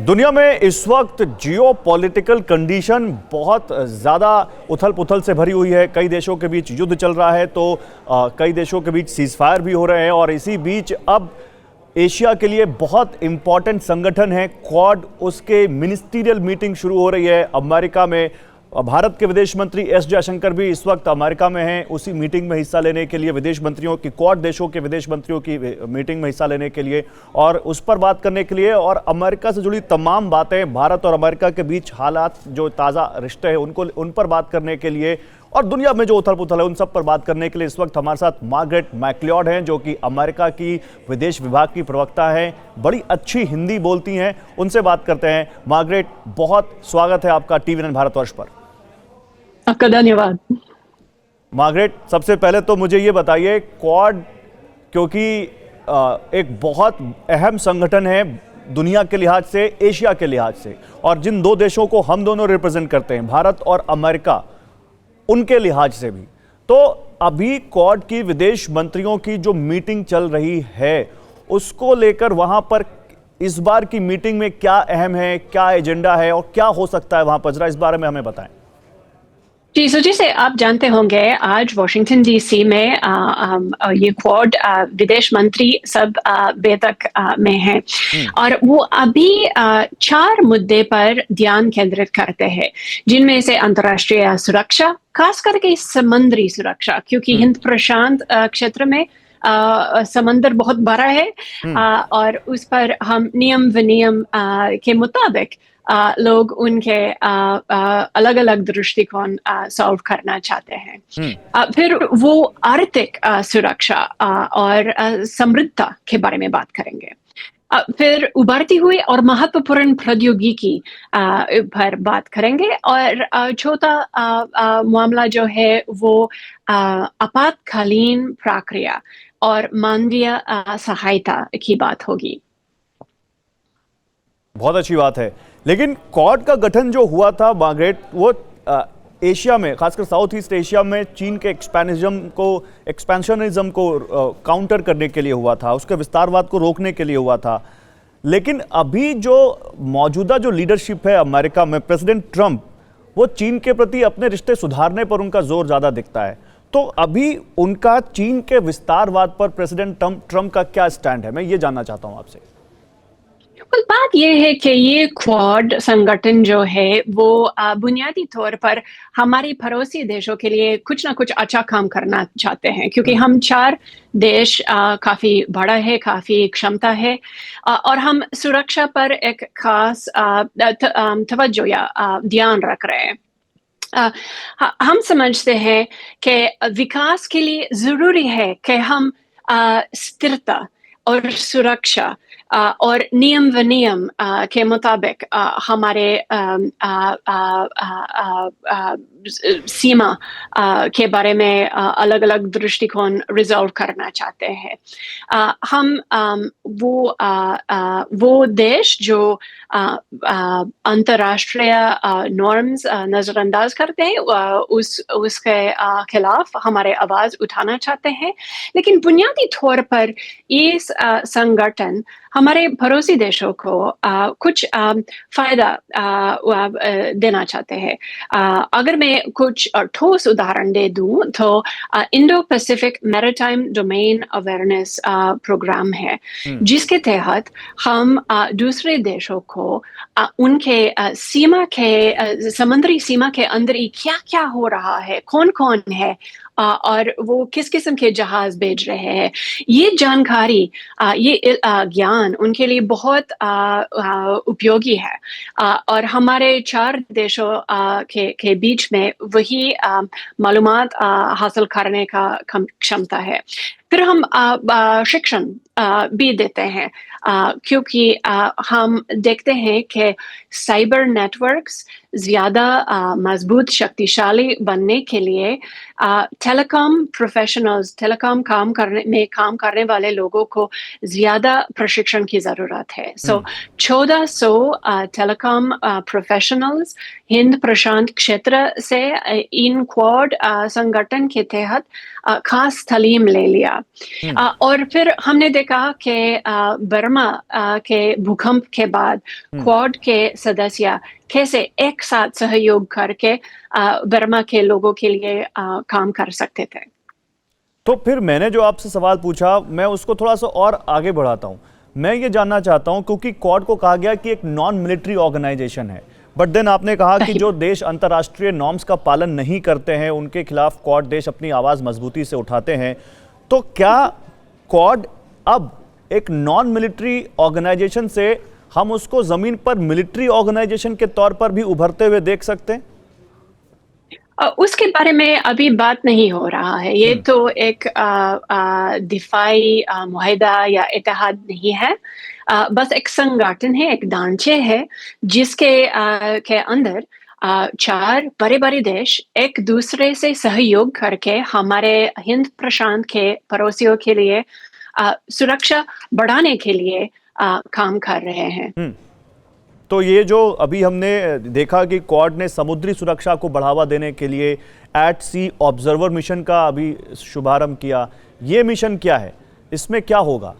दुनिया में इस वक्त जियो पॉलिटिकल कंडीशन बहुत ज़्यादा उथल पुथल से भरी हुई है। कई देशों के बीच युद्ध चल रहा है तो कई देशों के बीच सीज़फायर भी हो रहे हैं और इसी बीच अब एशिया के लिए बहुत इंपॉर्टेंट संगठन है क्वाड, उसके मिनिस्ट्रियल मीटिंग शुरू हो रही है अमेरिका में। भारत के विदेश मंत्री एस जयशंकर भी इस वक्त अमेरिका में हैं उसी मीटिंग में हिस्सा लेने के लिए, विदेश मंत्रियों की, क्वाड देशों के विदेश मंत्रियों की मीटिंग में हिस्सा लेने के लिए और उस पर बात करने के लिए और अमेरिका से जुड़ी तमाम बातें, भारत और अमेरिका के बीच हालात, जो ताज़ा रिश्ते हैं उन पर बात करने के लिए और दुनिया में जो उथल पुथल है उन सब पर बात करने के लिए इस वक्त हमारे साथ मार्गरेट मैक्लियोड हैं, जो कि अमेरिका की विदेश विभाग की प्रवक्ता हैं, बड़ी अच्छी हिंदी बोलती हैं। उनसे बात करते हैं। मार्गरेट, बहुत स्वागत है आपका टीवी9 भारतवर्ष पर। आपका धन्यवाद। मार्गरेट, सबसे पहले तो मुझे ये बताइए, क्वाड क्योंकि एक बहुत अहम संगठन है दुनिया के लिहाज से, एशिया के लिहाज से, और जिन दो देशों को हम दोनों रिप्रेजेंट करते हैं, भारत और अमेरिका, उनके लिहाज से भी, तो अभी क्वाड की विदेश मंत्रियों की जो मीटिंग चल रही है उसको लेकर वहां पर इस बार की मीटिंग में क्या अहम है, क्या एजेंडा है और क्या हो सकता है वहां पर, जरा इस बारे में हमें बताएं। जी, सो जैसे आप जानते होंगे, आज वॉशिंगटन डीसी में ये क्वाड विदेश मंत्री सब बैठक में हैं और वो अभी 4 मुद्दे पर ध्यान केंद्रित करते हैं, जिनमें से अंतर्राष्ट्रीय सुरक्षा, खास करके समुद्री सुरक्षा, क्योंकि हिंद प्रशांत क्षेत्र में समंदर बहुत बड़ा है और उस पर हम नियम विनियम के मुताबिक लोग उनके अलग अलग दृष्टिकोण सॉल्व करना चाहते हैं। फिर वो आर्थिक सुरक्षा और समृद्धता के बारे में बात करेंगे। फिर उभरती हुई और महत्वपूर्ण प्रौद्योगिकी पर बात करेंगे और चौथा मामला जो है वो आपातकालीन प्रक्रिया और मानवीय सहायता की बात होगी। बहुत अच्छी बात है, लेकिन क्वाड का गठन जो हुआ था मार्गरेट, वो एशिया में, खासकर साउथ ईस्ट एशिया में चीन के एक्सपेंशनिज्म को काउंटर करने के लिए हुआ था, उसके विस्तारवाद को रोकने के लिए हुआ था। लेकिन अभी जो मौजूदा जो लीडरशिप है अमेरिका में, प्रेसिडेंट ट्रंप, वो चीन के प्रति अपने रिश्ते सुधारने पर उनका जोर ज़्यादा दिखता है। तो अभी उनका चीन के विस्तारवाद पर प्रेसिडेंट ट्रंप का क्या स्टैंड है, मैं ये जानना चाहता हूँ आपसे। बात यह है कि ये क्वाड संगठन जो है वो बुनियादी तौर पर हमारी पड़ोसी देशों के लिए कुछ ना कुछ अच्छा काम करना चाहते हैं, क्योंकि हम 4 देश काफी बड़ा है, काफी क्षमता है और हम सुरक्षा पर एक खास तवज्जो या ध्यान रख रहे हैं। हम समझते हैं कि विकास के लिए जरूरी है कि हम स्थिरता और सुरक्षा और नियम विनियम के मुताबिक हमारे सीमा के बारे में अलग अलग दृष्टिकोण रिजॉल्व करना चाहते हैं। हम वो देश जो अंतर्राष्ट्रीय नॉर्म्स नजरअंदाज करते हैं उसके खिलाफ हमारे आवाज उठाना चाहते हैं। लेकिन बुनियादी तौर पर इस संगठन हमारे पड़ोसी देशों को कुछ फायदा देना चाहते हैं। अगर मैं कुछ ठोस उदाहरण दे दूं तो Indo Pacific maritime domain awareness program है, जिसके तहत हम दूसरे देशों को उनके सीमा के समुद्री सीमा के अंदर ही क्या क्या हो रहा है, कौन कौन है और वो किस किस्म के जहाज भेज रहे हैं, ये जानकारी, ये ज्ञान उनके लिए बहुत उपयोगी है और हमारे 4 देशों के बीच में वही मालूमात हासिल करने का क्षमता है। फिर हम शिक्षण भी देते हैं, क्योंकि हम देखते हैं कि साइबर नेटवर्क्स ज्यादा मजबूत, शक्तिशाली बनने के लिए टेलीकॉम प्रोफेशनल्स, टेलीकॉम काम करने वाले लोगों को ज्यादा प्रशिक्षण की जरूरत है। 1400 टेलीकॉम प्रोफेशनल्स हिंद प्रशांत क्षेत्र से इन क्वाड संगठन के तहत खास तालीम ले लिया किया। और फिर हमने देखा कि बर्मा के भूकंप के बाद क्वाड के सदस्य कैसे एक साथ सहयोग करके बर्मा के लोगों के लिए काम कर सकते थे। तो फिर मैंने जो आपसे सवाल पूछा, मैं उसको थोड़ा सा और आगे बढ़ाता हूं। मैं ये जानना चाहता हूं, क्योंकि क्वाड को कहा गया कि एक नॉन मिलिट्री ऑर्गेनाइजेशन है, बट देन आपने कहा कि जो देश अंतर्राष्ट्रीय नॉर्म्स का पालन नहीं करते हैं उनके खिलाफ क्वाड देश अपनी आवाज मजबूती से उठाते हैं। तो क्या क्वाड अब एक नॉन मिलिट्री ऑर्गेनाइजेशन से हम उसको जमीन पर मिलिट्री ऑर्गेनाइजेशन के तौर पर भी उभरते हुए देख सकते हैं? उसके बारे में अभी बात नहीं हो रहा है। ये तो एक दिफाई मुआहदा या इत्तेहाद नहीं है। बस एक संगठन है, एक ढांचे है जिसके के अंदर चार बड़े-बड़े देश एक दूसरे से सहयोग करके हमारे हिंद प्रशांत के पड़ोसियों के लिए सुरक्षा बढ़ाने के लिए काम कर रहे हैं। तो ये जो अभी हमने देखा कि क्वाड ने समुद्री सुरक्षा को बढ़ावा देने के लिए एट सी ऑब्जर्वर मिशन का अभी शुभारंभ किया, ये मिशन क्या है, इसमें क्या होगा?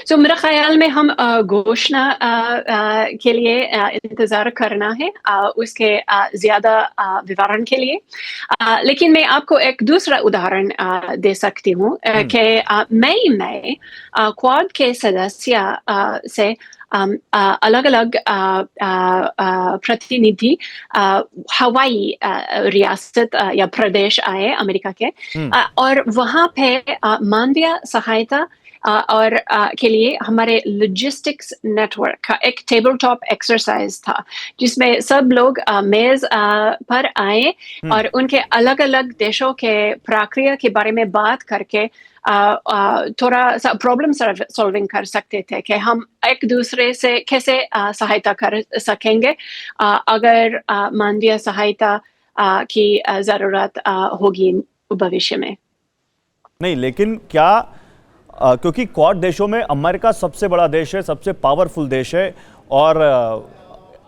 तो मेरा ख्याल में हम घोषणा के लिए इंतजार करना है उसके ज्यादा विवरण के लिए। लेकिन मैं आपको एक दूसरा उदाहरण दे सकती हूँ कि मई में क्वाड के सदस्य से अलग-अलग प्रतिनिधि हवाई रियासत या प्रदेश आए अमेरिका के, और वहाँ पे मानवीय सहायता और के लिए हमारे लॉजिस्टिक्स नेटवर्क का एक टेबल टॉप एक्सरसाइज था, जिसमें सब लोग मेज पर आए और उनके अलग-अलग देशों के प्रक्रिया के बारे में बात करके थोड़ा सा प्रॉब्लम सॉल्विंग कर सकते थे कि हम एक दूसरे से कैसे सहायता कर सकेंगे अगर मानवीय सहायता की ज़रूरत होगी भविष्य में। नहीं, लेकिन क्या क्योंकि क्वाड देशों में अमेरिका सबसे बड़ा देश है, सबसे पावरफुल देश है, और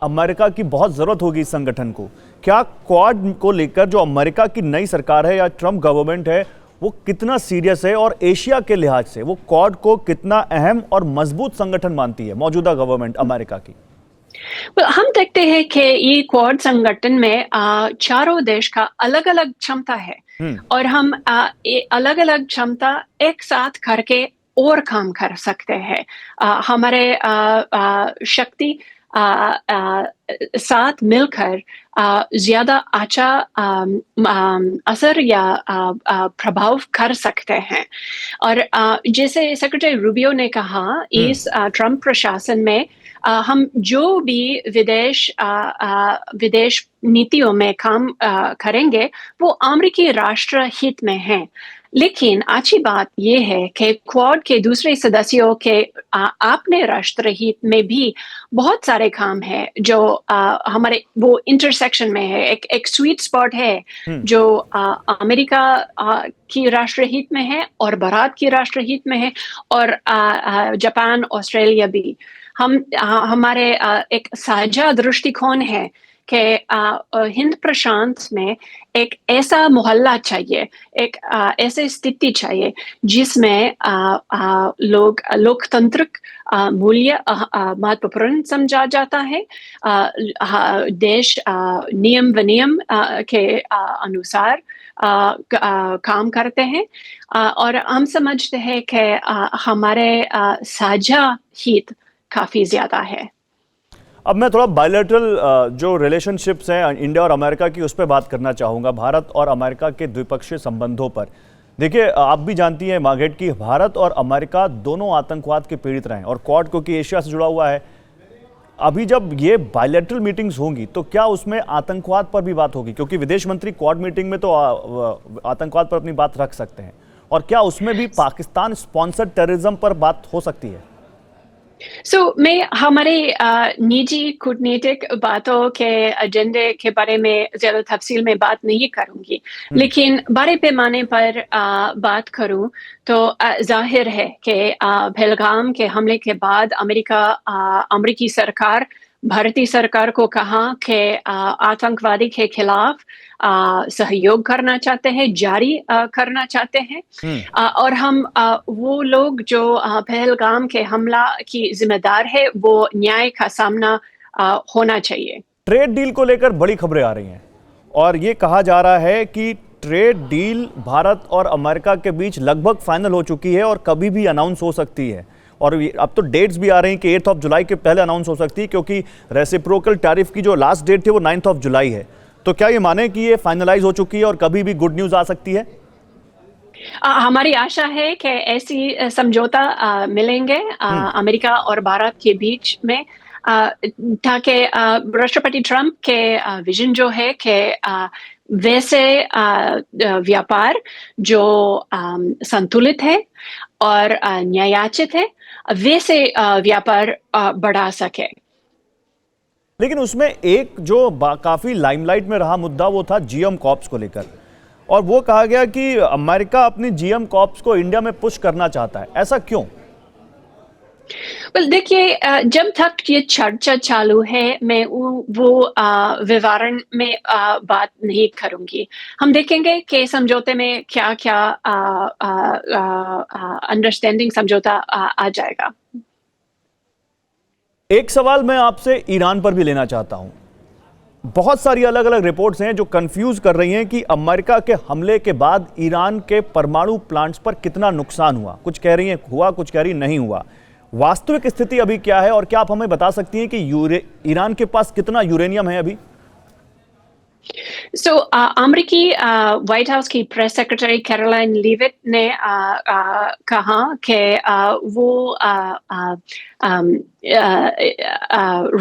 अमेरिका की बहुत ज़रूरत होगी इस संगठन को। क्या क्वाड को लेकर जो अमेरिका की नई सरकार है या ट्रंप गवर्नमेंट है वो कितना सीरियस है, और एशिया के लिहाज से वो क्वाड को कितना अहम और मजबूत संगठन मानती है मौजूदा गवर्नमेंट अमेरिका की? हम देखते हैं कि ये क्वाड संगठन में चारों देश का अलग-अलग क्षमता है, और हम अलग-अलग क्षमता एक साथ करके और काम कर सकते हैं। हमारे शक्ति साथ मिलकर ज्यादा अच्छा असर या प्रभाव कर सकते हैं। और जैसे सेक्रेटरी रूबियो ने कहा, इस ट्रंप प्रशासन में हम जो भी विदेश नीतियों में काम करेंगे वो अमेरिकी राष्ट्र हित में है। लेकिन अच्छी बात यह है कि क्वाड के दूसरे सदस्यों के अपने राष्ट्र हित में भी बहुत सारे काम है जो हमारे वो इंटरसेक्शन में है। एक स्वीट स्पॉट है जो अमेरिका की राष्ट्र हित में है और भारत की राष्ट्र हित में है, और जापान, ऑस्ट्रेलिया भी। हमारे एक साझा दृष्टिकोण है कि हिंद प्रशांत में एक ऐसा मोहल्ला चाहिए, एक ऐसी स्थिति चाहिए जिसमें लोकतांत्रिक मूल्य महत्वपूर्ण समझा जाता है। देश नियम विनियम के अनुसार काम करते हैं, और हम समझते हैं कि हमारे साझा हित काफी ज्यादा है। अब मैं थोड़ा बायलैटरल जो रिलेशनशिप्स हैं इंडिया और अमेरिका की, उस पर बात करना चाहूँगा, भारत और अमेरिका के द्विपक्षीय संबंधों पर। देखिए, आप भी जानती हैं मार्गरेट कि भारत और अमेरिका दोनों आतंकवाद के पीड़ित रहे हैं, और क्वाड क्योंकि एशिया से जुड़ा हुआ है। अभी जब ये बायलैटरल मीटिंग्स होंगी तो क्या उसमें आतंकवाद पर भी बात होगी? क्योंकि विदेश मंत्री क्वाड मीटिंग में तो आतंकवाद पर अपनी बात रख सकते हैं, और क्या उसमें भी पाकिस्तान स्पॉन्सर्ड टेररिज्म पर बात हो सकती है? मैं हमारे निजी कूटनीतिक बातों के एजेंडे के बारे में ज्यादा तफसील में बात नहीं करूंगी, लेकिन बड़े पैमाने पर बात करूं तो जाहिर है कि पहलगाम के हमले के बाद अमेरिकी सरकार भारतीय सरकार को कहा कि आतंकवादी के खिलाफ सहयोग करना चाहते हैं, जारी करना चाहते हैं। और हम वो लोग जो पहलगाम के हमला की जिम्मेदार है, वो न्याय का सामना होना चाहिए। ट्रेड डील को लेकर बड़ी खबरें आ रही हैं और ये कहा जा रहा है कि ट्रेड डील भारत और अमेरिका के बीच लगभग फाइनल हो चुकी है और कभी भी अनाउंस हो सकती है। और अब तो डेट्स भी आ रही हैं कि 8 जुलाई के पहले अनाउंस हो सकती है, क्योंकि रेसिप्रोकल टैरिफ की जो लास्ट डेट थी वो 9 जुलाई है। तो क्या ये माने कि ये फाइनलाइज हो चुकी है और कभी भी गुड न्यूज़ आ सकती है? हमारी आशा है कि ऐसी समझौता मिलेंगे अमेरिका और भारत के बीच में, ताकि राष्ट्रपति ट्रंप के विजन जो है कि वैसे व्यापार जो संतुलित है और न्यायोचित है, वैसे व्यापार बढ़ा सके। लेकिन उसमें एक जो काफी लाइमलाइट में रहा मुद्दा वो था जीएम कॉर्प्स को लेकर, और वो कहा गया कि अमेरिका अपनी जीएम कॉर्प्स को इंडिया में पुश करना चाहता है। ऐसा क्यों? देखिए, जब तक ये चर्चा चालू है, मैं वो विवरण में बात नहीं करूंगी। हम देखेंगे कि समझौते में क्या क्या अंडरस्टैंडिंग समझौता आ जाएगा। एक सवाल मैं आपसे ईरान पर भी लेना चाहता हूं। बहुत सारी अलग अलग रिपोर्ट्स हैं जो कंफ्यूज कर रही हैं कि अमेरिका के हमले के बाद ईरान के परमाणु प्लांट्स पर कितना नुकसान हुआ। कुछ कह रही हैं हुआ, कुछ कह रही नहीं हुआ। वास्तविक स्थिति अभी क्या है और क्या आप हमें बता सकती हैं कि ईरान के पास कितना यूरेनियम है अभी? अमेरिकी व्हाइट हाउस की प्रेस सेक्रेटरी कैरोलाइन लीविट ने कहा कि वो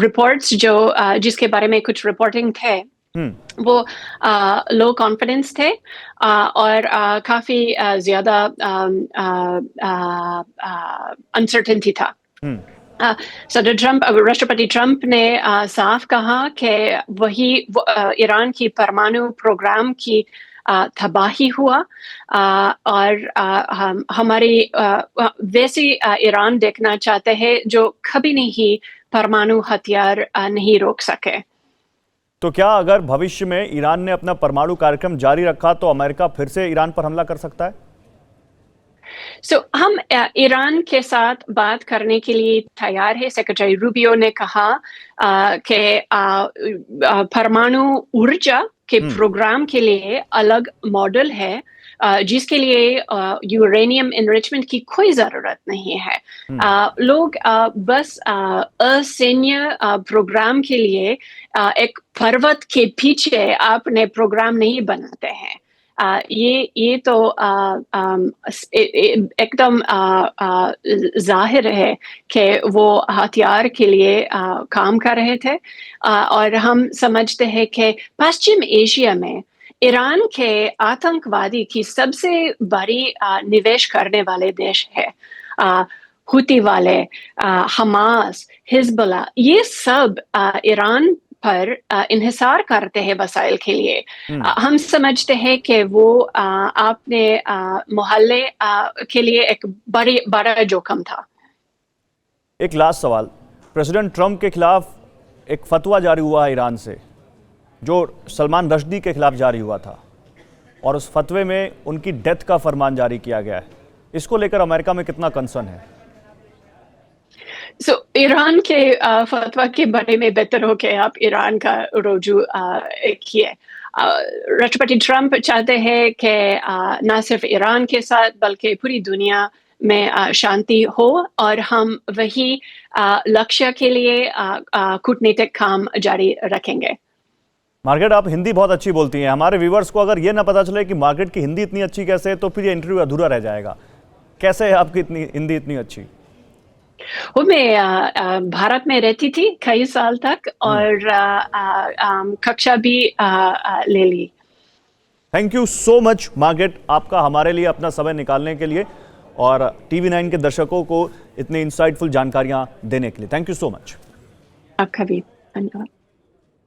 रिपोर्ट्स जिसके बारे में कुछ रिपोर्टिंग थे, वो लो कॉन्फिडेंस थे और काफी ज्यादा अनसर्टेनिटी था। सदर ट्रंप, राष्ट्रपति ट्रंप ने साफ कहा कि वही ईरान की परमाणु प्रोग्राम की तबाही हुआ और हमारी वैसी ईरान देखना चाहते हैं जो कभी नहीं परमाणु हथियार नहीं रोक सके। तो क्या अगर भविष्य में ईरान ने अपना परमाणु कार्यक्रम जारी रखा तो अमेरिका फिर से ईरान पर हमला कर सकता है? हम ईरान के साथ बात करने के लिए तैयार है। सेक्रेटरी रूबियो ने कहा कि परमाणु ऊर्जा के प्रोग्राम के लिए अलग मॉडल है, जिसके लिए यूरेनियम एनरिचमेंट की कोई जरूरत नहीं है। लोग बस असैन्य प्रोग्राम के लिए एक पर्वत के पीछे अपने प्रोग्राम नहीं बनाते हैं। ये तो एकदम जाहिर है कि वो हथियार के लिए काम कर रहे थे और हम समझते हैं कि पश्चिम एशिया में ईरान के आतंकवादी की सबसे बड़ी निवेश करने वाले देश है। हुती वाले, हमास, हिजबुल्लाह, ये सब ईरान पर इन्हिसार करते हैं वसाइल के लिए। हम समझते हैं कि वो अपने मोहल्ले के लिए एक बड़ा जोखिम था। एक लास्ट सवाल, प्रेसिडेंट ट्रंप के खिलाफ एक फतवा जारी हुआ है ईरान से, जो सलमान रश्दी के खिलाफ जारी हुआ था, और उस फतवे में उनकी डेथ का फरमान जारी किया गया है। इसको लेकर अमेरिका में कितना कंसर्न है? ईरान के फतवा के बारे में बेहतर हो कि आप ईरान का रुजू किए। राष्ट्रपति ट्रंप चाहते हैं कि न सिर्फ ईरान के साथ बल्कि पूरी दुनिया में शांति हो, और हम वही लक्ष्य के लिए कूटनीतिक काम जारी रखेंगे। मार्गरेट, आप हिंदी बहुत अच्छी बोलती हैं। हमारे व्यूवर्स को अगर ये ना पता चले कि मार्गरेट की हिंदी इतनी अच्छी कैसे है, तो फिर ये इंटरव्यू अधूरा रह जाएगा। कैसे है आपकी हिंदी इतनी अच्छी? वो मैं भारत में रहती थी कई साल तक और कक्षा भी ले ली। Thank you so much Margaret, आपका हमारे लिए अपना समय निकालने के लिए और TV9 के दर्शकों को इतनी इंसाइटफुल जानकारियां देने के लिए। Thank you so much. आपका भी धन्यवाद।